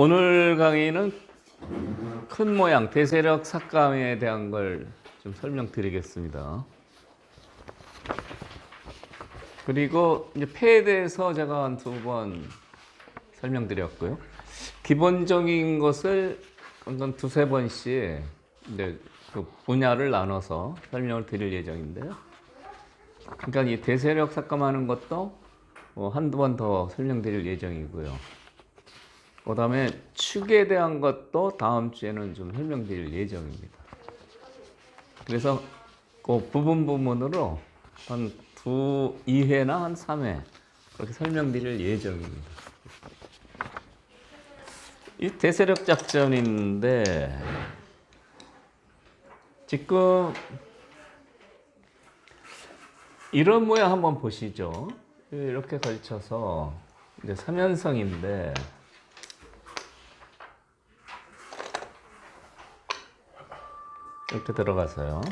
오늘 강의는 큰 모양 대세력 삭감에 대한 걸 좀 설명드리겠습니다. 그리고 이제 폐에 대해서 제가 한 2번 설명드렸고요. 기본적인 것을 한 2~3번씩 이제 그 분야를 나눠서 설명을 드릴 예정인데요. 그러니까 이 대세력 삭감하는 것도 한두 번 더 설명드릴 예정이고요. 그 다음에 축에 대한 것도 다음 주에는 좀 설명드릴 예정입니다. 그래서 그 부분으로 한 2회나 한 3회 그렇게 설명드릴 예정입니다. 이 대세력 작전인데 지금 이런 모양 한번 보시죠. 이렇게 걸쳐서 이제 3연성인데 이렇게 들어가서요.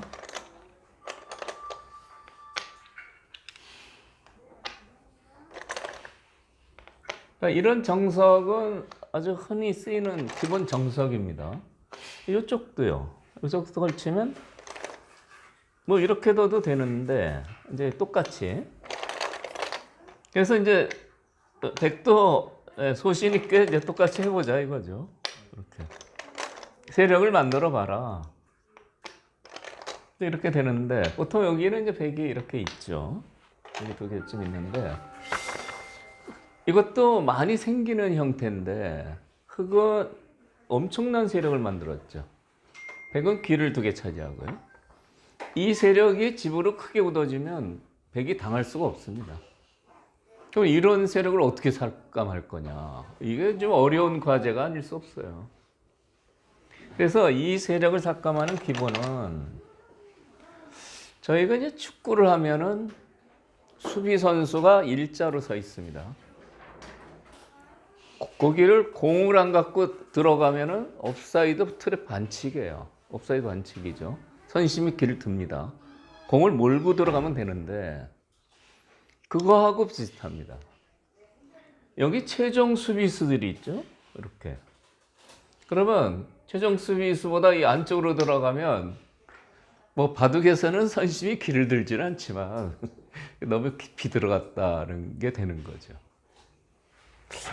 그러니까 이런 정석은 아주 흔히 쓰이는 기본 정석입니다. 이쪽도요. 이쪽도 걸치면 뭐 이렇게 둬도 되는데 이제 똑같이. 그래서 이제 백도 소신 있게 이제 똑같이 해보자 이거죠. 이렇게 세력을 만들어 봐라. 이렇게 되는데 보통 여기는 이제 백이 이렇게 있죠. 여기 2개쯤 있는데 이것도 많이 생기는 형태인데 흙은 엄청난 세력을 만들었죠. 백은 귀를 2개 차지하고요. 이 세력이 집으로 크게 굳어지면 백이 당할 수가 없습니다. 그럼 이런 세력을 어떻게 삭감할 거냐? 이게 좀 어려운 과제가 아닐 수 없어요. 그래서 이 세력을 삭감하는 기본은 저희가 이제 축구를 하면은 수비 선수가 일자로 서 있습니다. 거기를 공을 안 갖고 들어가면은 옵사이드 트랩 반칙이에요. 옵사이드 반칙이죠. 선심이 길을 듭니다. 공을 몰고 들어가면 되는데 그거하고 비슷합니다. 여기 최종 수비수들이 있죠. 이렇게. 그러면 최종 수비수보다 이 안쪽으로 들어가면 뭐 바둑에서는 선심이 길을 들지는 않지만 너무 깊이 들어갔다는 게 되는 거죠.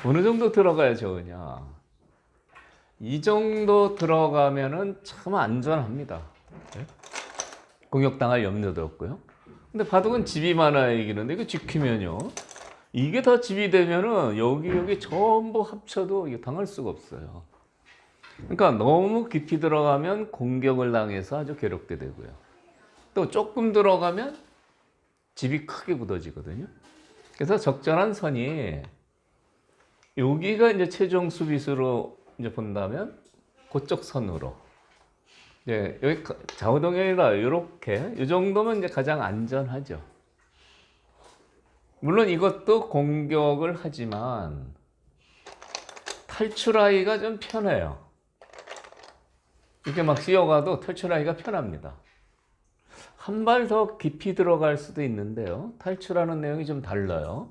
어느 정도 들어가야 좋으냐? 이 정도 들어가면은 참 안전합니다. 네? 공격당할 염려도 없고요. 근데 바둑은 집이 많아야 이기는데 이거 지키면요. 이게 다 집이 되면은 여기 전부 합쳐도 이게 당할 수가 없어요. 그러니까 너무 깊이 들어가면 공격을 당해서 아주 괴롭게 되고요. 또 조금 들어가면 집이 크게 굳어지거든요. 그래서 적절한 선이 여기가 이제 최종 수비수로 이제 본다면 그쪽 선으로 이제 여기 좌우동형이라 이렇게 이 정도면 이제 가장 안전하죠. 물론 이것도 공격을 하지만 탈출하기가 좀 편해요. 이렇게 막 씌어가도 탈출하기가 편합니다. 한 발 더 깊이 들어갈 수도 있는데요. 탈출하는 내용이 좀 달라요.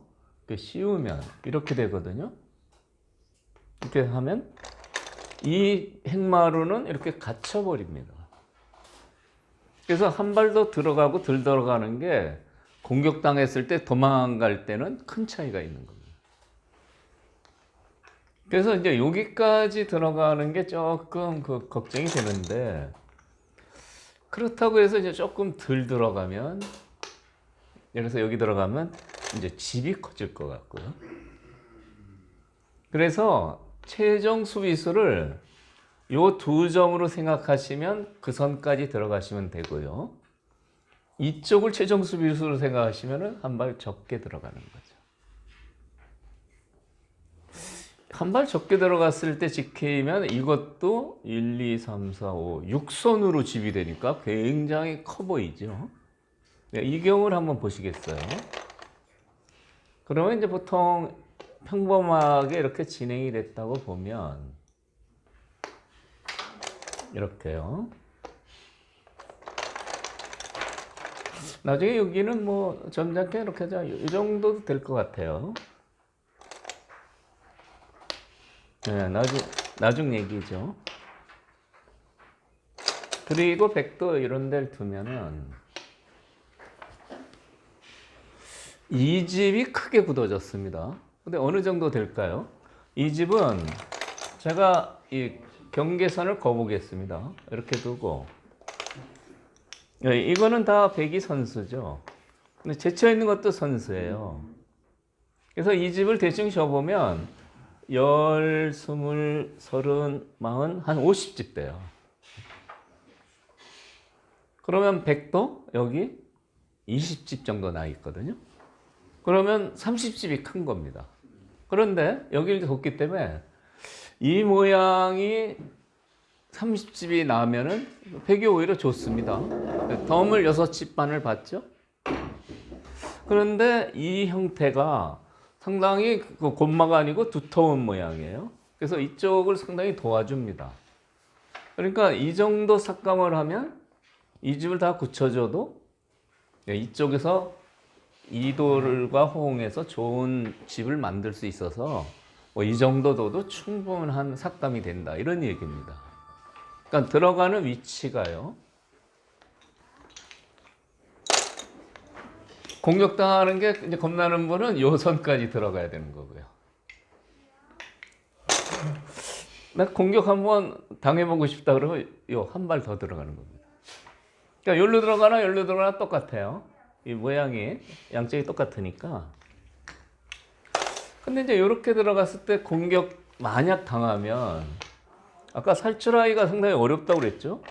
씌우면 이렇게 되거든요. 이렇게 하면 이 핵마루는 이렇게 갇혀버립니다. 그래서 한 발 더 들어가고 덜 들어가는 게 공격당했을 때 도망갈 때는 큰 차이가 있는 겁니다. 그래서 이제 여기까지 들어가는 게 조금 걱정이 되는데 그렇다고 해서 이제 조금 덜 들어가면 예를 들어서 여기 들어가면 이제 집이 커질 것 같고요. 그래서 최종 수비수를 요 2점으로 생각하시면 그 선까지 들어가시면 되고요. 이쪽을 최종 수비수로 생각하시면 한 발 적게 들어가는 거죠. 한 발 적게 들어갔을 때 지키면 이것도 1, 2, 3, 4, 5, 6선으로 집이 되니까 굉장히 커 보이죠. 이 경우를 한번 보시겠어요? 그러면 이제 보통 평범하게 이렇게 진행이 됐다고 보면 이렇게요. 나중에 여기는 뭐 점잖게 이렇게 이 정도도 될 것 같아요. 네, 나중 얘기죠. 그리고 백도 이런 데를 두면은 이 집이 크게 굳어졌습니다. 근데 어느 정도 될까요? 이 집은 제가 이 경계선을 거보겠습니다. 이렇게 두고 이거는 다 백이 선수죠. 근데 제쳐 있는 것도 선수예요. 그래서 이 집을 대충 셔보면 10, 20, 30, 40, 한 50집 돼요. 그러면 백도 여기 20집 정도 나 있거든요. 그러면 30집이 큰 겁니다. 그런데 여기를 뒀기 때문에 이 모양이 30집이 나면은 백이 오히려 좋습니다. 덤을 6집 반을 받죠. 그런데 이 형태가 상당히 곤마가 아니고 두터운 모양이에요. 그래서 이쪽을 상당히 도와줍니다. 그러니까 이 정도 삭감을 하면 이 집을 다 굳혀줘도 이쪽에서 이돌과 호응해서 좋은 집을 만들 수 있어서 이 정도 둬도 충분한 삭감이 된다, 이런 얘기입니다. 그러니까 들어가는 위치가요, 공격당하는 게 이제 겁나는 분은 요 선까지 들어가야 되는 거고요. 나 공격 한번 당해보고 싶다 그러면 요 한 발 더 들어가는 겁니다. 그러니까 여기로 들어가나 여기로 들어가나 똑같아요. 이 모양이 양쪽이 똑같으니까. 근데 이제 이렇게 들어갔을 때 공격 만약 당하면, 아까 탈출하기가 상당히 어렵다고 그랬죠?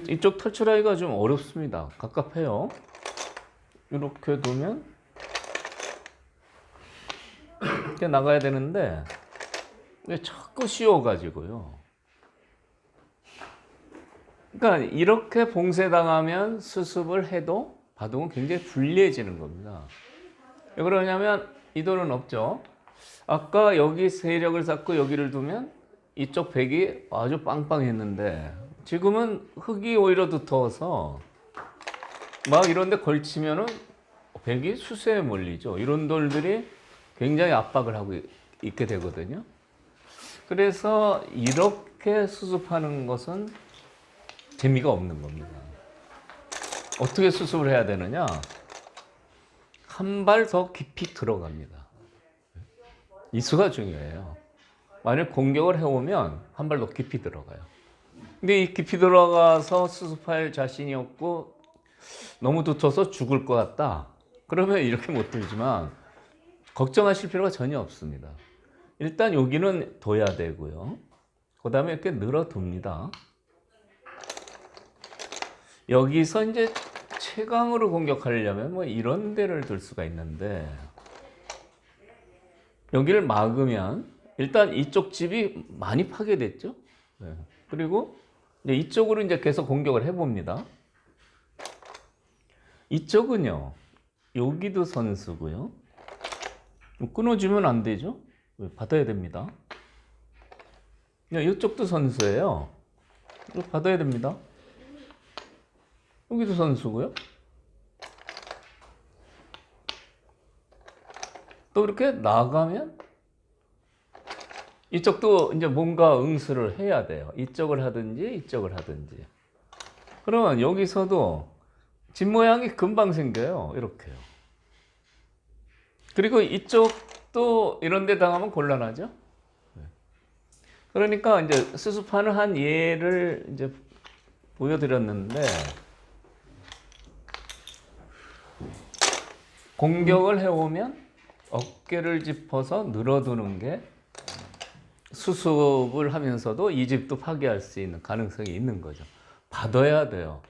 이쪽 탈출하기가 좀 어렵습니다. 갑갑해요. 이렇게 두면 이렇게 나가야 되는데 자꾸 씌워가지고요. 그러니까 이렇게 봉쇄당하면 수습을 해도 바둑은 굉장히 불리해지는 겁니다. 왜 그러냐면 이 돌은 없죠. 아까 여기 세력을 쌓고 여기를 두면 이쪽 백이 아주 빵빵했는데 지금은 흙이 오히려 두터워서 막 이런 데 걸치면은 백이 수세에 몰리죠. 이런 돌들이 굉장히 압박을 하고 있게 되거든요. 그래서 이렇게 수습하는 것은 재미가 없는 겁니다. 어떻게 수습을 해야 되느냐? 한 발 더 깊이 들어갑니다. 이 수가 중요해요. 만약 공격을 해오면 한 발 더 깊이 들어가요. 근데 이 깊이 들어가서 수습할 자신이 없고 너무 두터워서 죽을 것 같다, 그러면 이렇게 못 들지만 걱정하실 필요가 전혀 없습니다. 일단 여기는 둬야 되고요. 그 다음에 이렇게 늘어둡니다. 여기서 이제 최강으로 공격하려면 뭐 이런 데를 둘 수가 있는데, 여기를 막으면 일단 이쪽 집이 많이 파괴됐죠. 네. 그리고 이제 이쪽으로 이제 계속 공격을 해봅니다. 이쪽은요, 여기도 선수고요. 끊어주면 안 되죠. 받아야 됩니다. 이쪽도 선수예요. 이거 받아야 됩니다. 여기도 선수고요. 또 이렇게 나가면 이쪽도 이제 뭔가 응수를 해야 돼요. 이쪽을 하든지 이쪽을 하든지. 그러면 여기서도 집 모양이 금방 생겨요. 이렇게요. 그리고 이쪽도 이런 데 당하면 곤란하죠. 그러니까 이제 수습하는 한 예를 이제 보여드렸는데, 공격을 해오면 어깨를 짚어서 늘어두는 게 수습을 하면서도 이 집도 파괴할 수 있는 가능성이 있는 거죠. 받아야 돼요.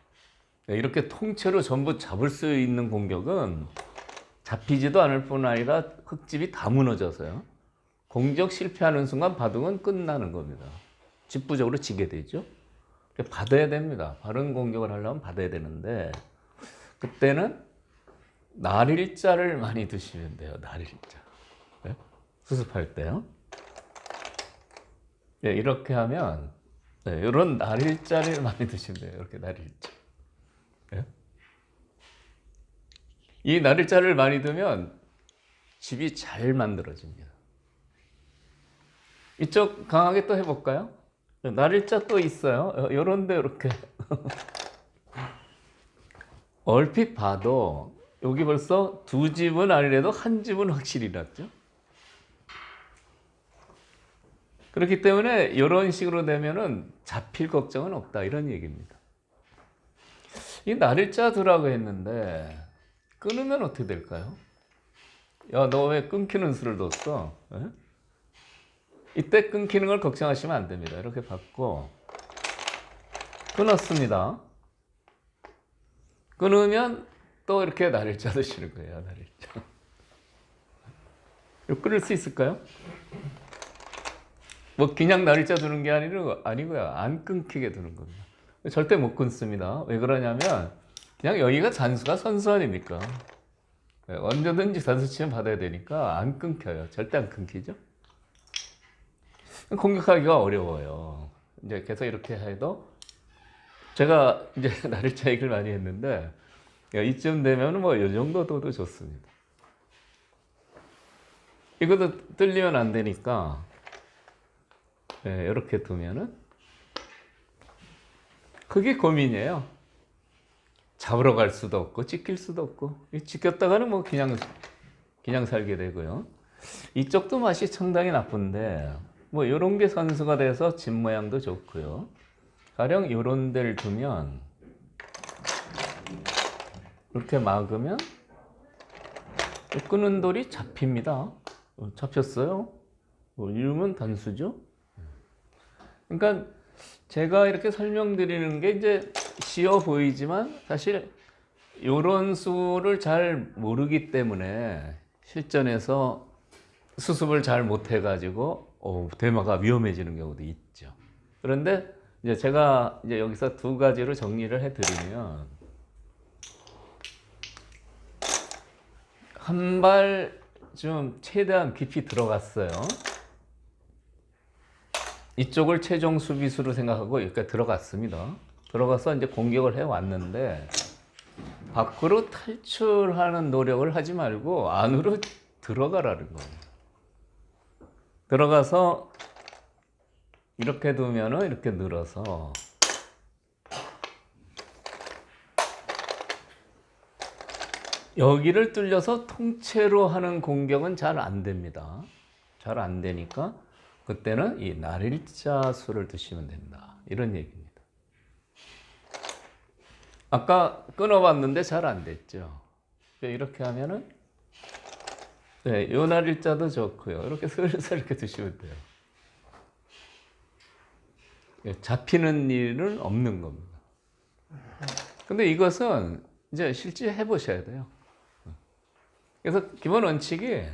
이렇게 통째로 전부 잡을 수 있는 공격은 잡히지도 않을 뿐 아니라 흙집이 다 무너져서요, 공격 실패하는 순간 바둑은 끝나는 겁니다. 집부적으로 지게 되죠. 받아야 됩니다. 바른 공격을 하려면 받아야 되는데, 그때는 날일자를 많이 두시면 돼요. 날일자. 네? 수습할 때요. 네, 이렇게 하면 이런 날일자를 많이 두시면 돼요. 이렇게 날일자. 네? 이 날일자를 많이 두면 집이 잘 만들어집니다. 이쪽 강하게 또 해볼까요? 날일자 또 있어요. 요런데 이렇게 얼핏 봐도 여기 벌써 두 집은 아니래도 한 집은 확실히 났죠. 그렇기 때문에 이런 식으로 되면은 잡힐 걱정은 없다 이런 얘기입니다. 이 날일자 두라고 했는데 끊으면 어떻게 될까요? 야, 너 왜 끊기는 수를 뒀어? 에? 이때 끊기는 걸 걱정하시면 안 됩니다. 이렇게 받고 끊었습니다. 끊으면 또 이렇게 날일자 드시는 거예요. 날일자. 이거 끊을 수 있을까요? 뭐 그냥 날일자 두는 게 아니고요. 안 끊기게 두는 겁니다. 절대 못 끊습니다. 왜 그러냐면 그냥 여기가 단수가 선수 아닙니까? 언제든지 단수 치면 받아야 되니까 안 끊겨요. 절대 안 끊기죠. 공격하기가 어려워요. 이제 계속 이렇게 해도 제가 이제 날일자 얘기를 많이 했는데 이쯤 되면 뭐 이 정도 둬도 좋습니다. 이것도 뚫리면 안 되니까 이렇게 두면은 그게 고민이에요. 잡으러 갈 수도 없고 찍힐 수도 없고 찍혔다가는 뭐 그냥 살게 되고요. 이쪽도 맛이 상당히 나쁜데 뭐 이런 게 선수가 돼서 집 모양도 좋고요. 가령 이런 데를 두면 이렇게 막으면 끄는 돌이 잡힙니다. 잡혔어요. 이러면 단수죠. 그러니까 제가 이렇게 설명드리는 게 이제 쉬워 보이지만 사실 이런 수를 잘 모르기 때문에 실전에서 수습을 잘 못해가지고 대마가 위험해지는 경우도 있죠. 그런데 이제 제가 이제 여기서 두 가지로 정리를 해드리면 한 발 좀 최대한 깊이 들어갔어요. 이쪽을 최종 수비수로 생각하고 여기까지 들어갔습니다. 들어가서 이제 공격을 해왔는데 밖으로 탈출하는 노력을 하지 말고 안으로 들어가라는 거예요. 들어가서 이렇게 두면은 이렇게 늘어서 여기를 뚫려서 통째로 하는 공격은 잘 안 됩니다. 잘 안 되니까 그때는 이 날일자 수를 두시면 된다. 이런 얘기입니다. 아까 끊어봤는데 잘 안 됐죠. 이렇게 하면은 요 날일자도 좋고요. 이렇게 슬슬 이렇게 두시면 돼요. 잡히는 일은 없는 겁니다. 근데 이것은 이제 실제 해보셔야 돼요. 그래서 기본 원칙이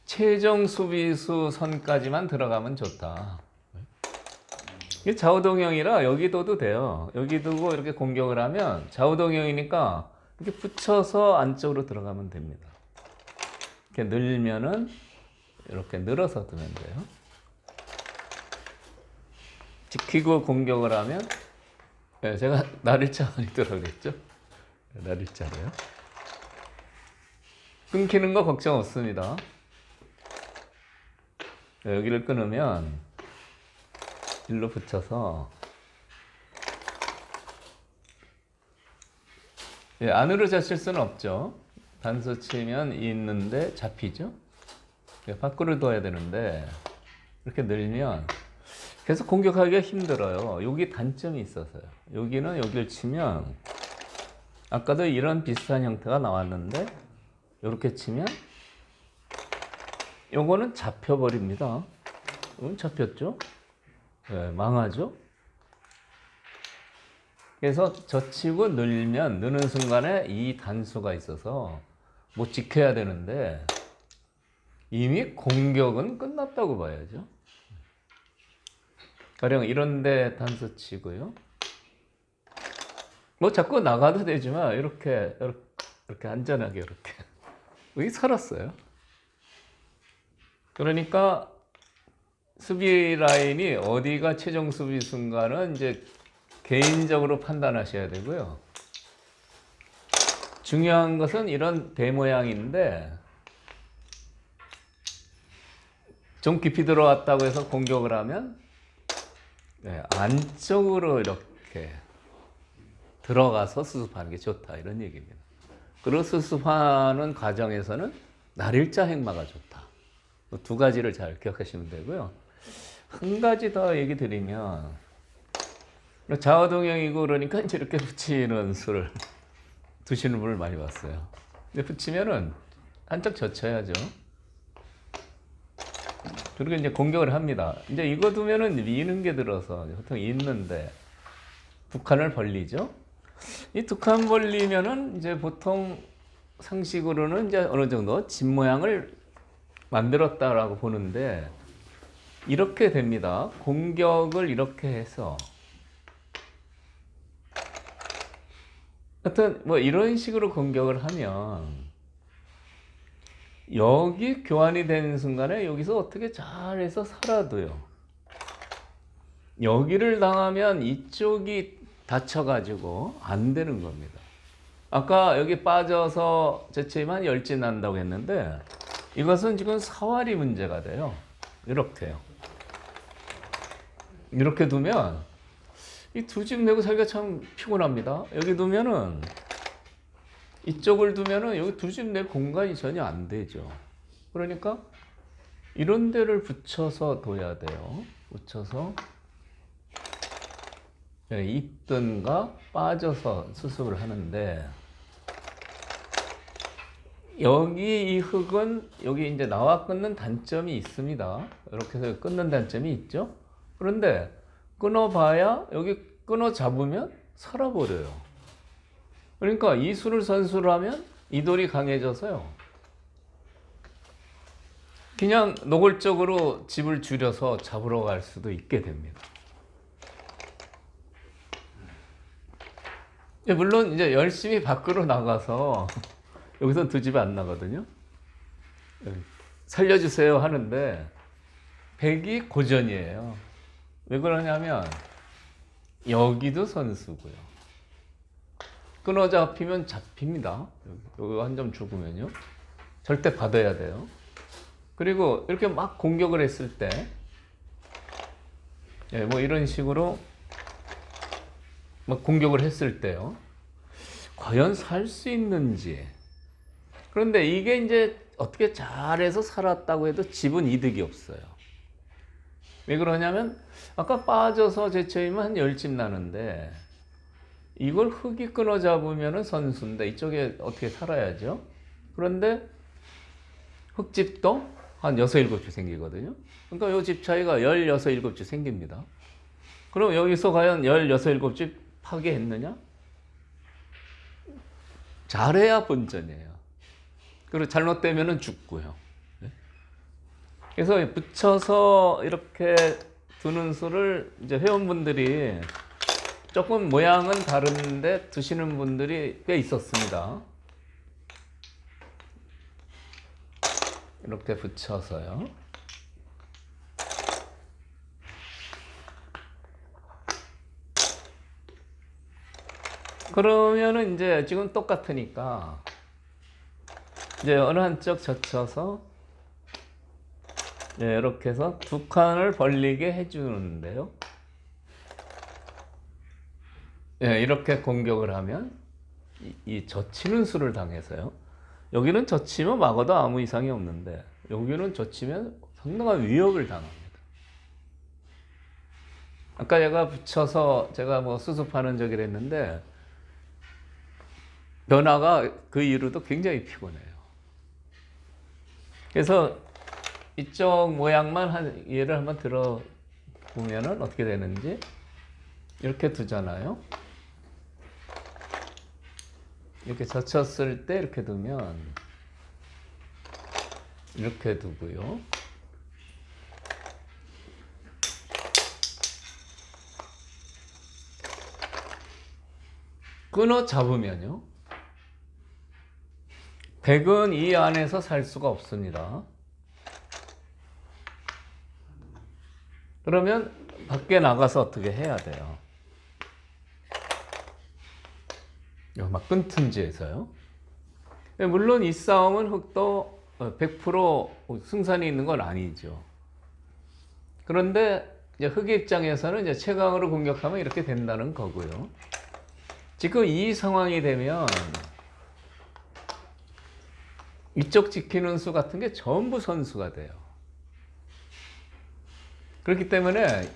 최종 수비수 선까지만 들어가면 좋다. 이게 좌우동형이라 여기 둬도 돼요. 여기 두고 이렇게 공격을 하면 좌우동형이니까 이렇게 붙여서 안쪽으로 들어가면 됩니다. 이렇게 늘면은 이렇게 늘어서 두면 돼요. 지키고 공격을 하면 제가 날일자 많이 들어가겠죠? 날일자로요. 끊기는 거 걱정 없습니다. 여기를 끊으면 일로 붙여서 안으로 잡힐 수는 없죠. 단수 치면 있는데 잡히죠. 밖으로 둬야 되는데 이렇게 늘면 계속 공격하기가 힘들어요. 여기 단점이 있어서요. 여기는 여기를 치면 아까도 이런 비슷한 형태가 나왔는데 이렇게 치면 요거는 잡혀버립니다. 이건 잡혔죠? 네, 망하죠? 그래서 젖히고 늘면 느는 순간에 이 단수가 있어서 못 지켜야 되는데 이미 공격은 끝났다고 봐야죠. 가령 이런데 단수 치고요. 뭐 자꾸 나가도 되지만 이렇게 안전하게 이렇게 여기 살았어요. 그러니까 수비 라인이 어디가 최종 수비수인가는 이제 개인적으로 판단하셔야 되고요. 중요한 것은 이런 대 모양인데 좀 깊이 들어왔다고 해서 공격을 하면 안쪽으로 이렇게 들어가서 수습하는 게 좋다, 이런 얘기입니다. 그리고 수습하는 과정에서는 날일자 행마가 좋다. 두 가지를 잘 기억하시면 되고요. 한 가지 더 얘기 드리면, 좌우동형이고 그러니까 이제 이렇게 붙이는 수를 두시는 분을 많이 봤어요. 근데 붙이면은 한쪽 젖혀야죠. 그리고 이제 공격을 합니다. 이제 이거 두면은 미는 게 들어서 보통 있는데 두 칸을 벌리죠. 이 두 칸 벌리면은 이제 보통 상식으로는 이제 어느 정도 집 모양을 만들었다라고 보는데, 이렇게 됩니다. 공격을 이렇게 해서 하여튼 뭐 이런 식으로 공격을 하면 여기 교환이 되는 순간에 여기서 어떻게 잘해서 살아도요, 여기를 당하면 이쪽이 다쳐가지고 안 되는 겁니다. 아까 여기 빠져서 제체만 열진 난다고 했는데, 이것은 지금 사활이 문제가 돼요. 이렇게요. 이렇게 두면 이 두 집 내고 살기가 참 피곤합니다. 여기 두면은, 이쪽을 두면은 여기 두 집 낼 공간이 전혀 안 되죠. 그러니까 이런 데를 붙여서 둬야 돼요. 붙여서 있든가 빠져서 수습을 하는데, 여기 이 흙은 여기 이제 나와 끊는 단점이 있습니다. 이렇게 해서 끊는 단점이 있죠. 그런데 끊어봐야 여기 끊어 잡으면 살아버려요. 그러니까 이 수를 선수를 하면 이 돌이 강해져서요, 그냥 노골적으로 집을 줄여서 잡으러 갈 수도 있게 됩니다. 물론 이제 열심히 밖으로 나가서 여기서 두 집 안 나거든요. 살려주세요 하는데 백이 고전이에요. 왜 그러냐면 여기도 선수고요. 끊어 잡히면 잡힙니다. 여기 한 점 죽으면요, 절대 받아야 돼요. 그리고 이렇게 막 공격을 했을 때, 뭐 이런 식으로 막 공격을 했을 때요, 과연 살 수 있는지. 그런데 이게 이제 어떻게 잘해서 살았다고 해도 집은 이득이 없어요. 왜 그러냐면 아까 빠져서 제쳐이면 한 10집 나는데, 이걸 흙이 끊어 잡으면 선수인데 이쪽에 어떻게 살아야죠. 그런데 흙집도 한 6, 7집 생기거든요. 그러니까 이 집 차이가 16, 7집 생깁니다. 그럼 여기서 과연 16, 7집 파괴했느냐? 잘해야 본전이에요. 그리고 잘못되면 죽고요. 그래서 붙여서 이렇게 두는 수를 이제 회원분들이 조금 모양은 다른데 두시는 분들이 꽤 있었습니다. 이렇게 붙여서요. 그러면은 이제 지금 똑같으니까 이제 어느 한쪽 젖혀서 이렇게 해서 두 칸을 벌리게 해주는데요. 이렇게 공격을 하면 이 젖히는 수를 당해서요, 여기는 젖히면 막아도 아무 이상이 없는데 여기는 젖히면 상당한 위협을 당합니다. 아까 제가 붙여서 제가 뭐 수습하는 적을 했는데 변화가 그 이후로도 굉장히 피곤해요. 그래서 이쪽 모양만 예를 한번 들어보면은 어떻게 되는지, 이렇게 두잖아요. 이렇게 젖혔을 때 이렇게 두면 이렇게 두고요. 끊어 잡으면요, 백은 이 안에서 살 수가 없습니다. 그러면 밖에 나가서 어떻게 해야 돼요? 막 끊든지해서요. 물론 이 싸움은 흙도 100% 승산이 있는 건 아니죠. 그런데 이제 흑의 입장에서는 이제 최강으로 공격하면 이렇게 된다는 거고요. 지금 이 상황이 되면 이쪽 지키는 수 같은 게 전부 선수가 돼요. 그렇기 때문에